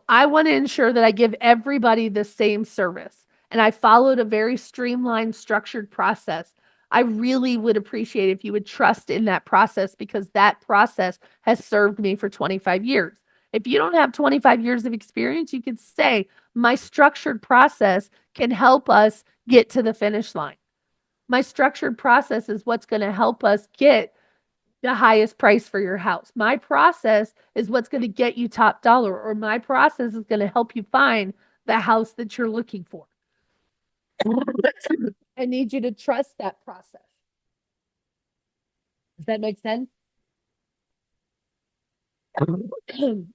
I want to ensure that I give everybody the same service. And I followed a very streamlined, structured process. I really would appreciate if you would trust in that process, because that process has served me for 25 years. If you don't have 25 years of experience, you could say, my structured process can help us get to the finish line. My structured process is what's going to help us get the highest price for your house. My process is what's going to get you top dollar, or my process is going to help you find the house that you're looking for. I need you to trust that process. Does that make sense?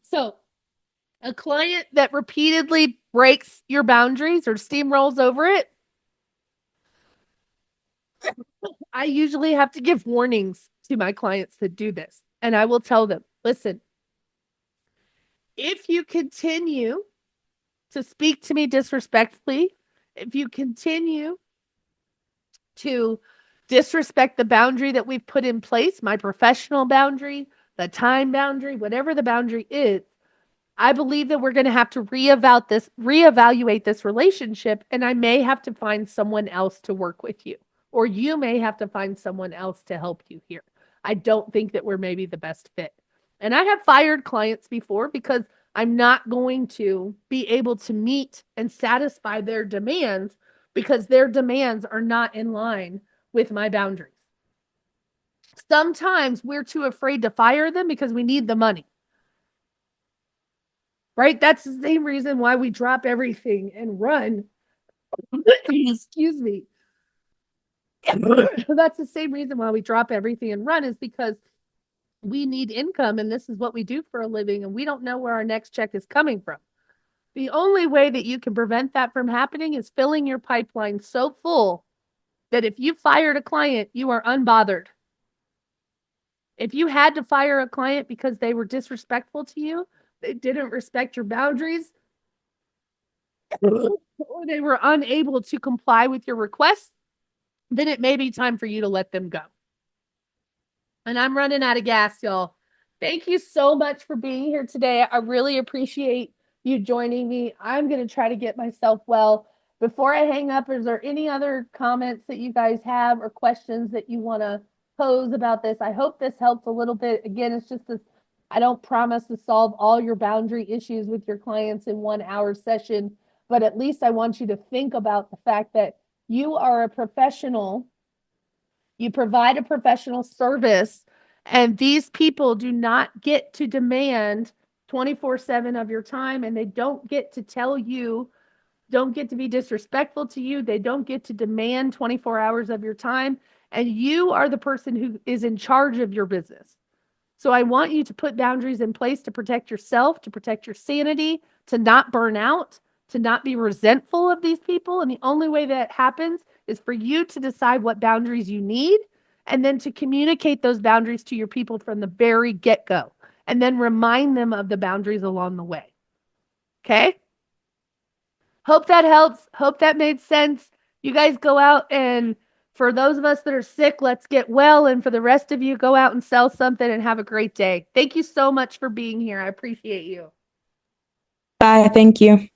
So, a client that repeatedly breaks your boundaries or steamrolls over it, I usually have to give warnings to my clients that do this. And I will tell them, listen, if you continue to speak to me disrespectfully, if you continue to disrespect the boundary that we've put in place, my professional boundary, the time boundary, whatever the boundary is, I believe that we're going to have to reevaluate this relationship, and I may have to find someone else to work with you, or you may have to find someone else to help you here. I don't think that we're maybe the best fit. And I have fired clients before because I'm not going to be able to meet and satisfy their demands because their demands are not in line with my boundaries. Sometimes we're too afraid to fire them because we need the money. Right? That's the same reason why we drop everything and run. Excuse me. That's the same reason why we drop everything and run, is because we need income, and this is what we do for a living, and we don't know where our next check is coming from. The only way that you can prevent that from happening is filling your pipeline so full that if you fired a client, you are unbothered. If you had to fire a client because they were disrespectful to you, they didn't respect your boundaries, or they were unable to comply with your requests, then it may be time for you to let them go. And I'm running out of gas, y'all. Thank you so much for being here today. I really appreciate you joining me. I'm going to try to get myself well. Before I hang up, is there any other comments that you guys have or questions that you want to pose about this? I hope this helped a little bit. Again, it's just this, I don't promise to solve all your boundary issues with your clients in 1 hour session, but at least I want you to think about the fact that you are a professional. You provide a professional service, and these people do not get to demand 24/7 of your time, and they don't get to tell you, don't get to be disrespectful to you. They don't get to demand 24 hours of your time, and you are the person who is in charge of your business. So I want you to put boundaries in place to protect yourself, to protect your sanity, to not burn out, to not be resentful of these people. And the only way that happens is for you to decide what boundaries you need, and then to communicate those boundaries to your people from the very get-go, and then remind them of the boundaries along the way. Okay? Hope that helps. Hope that made sense. You guys go out and For those of us that are sick, let's get well. And for the rest of you, go out and sell something and have a great day. Thank you so much for being here. I appreciate you. Bye. Thank you.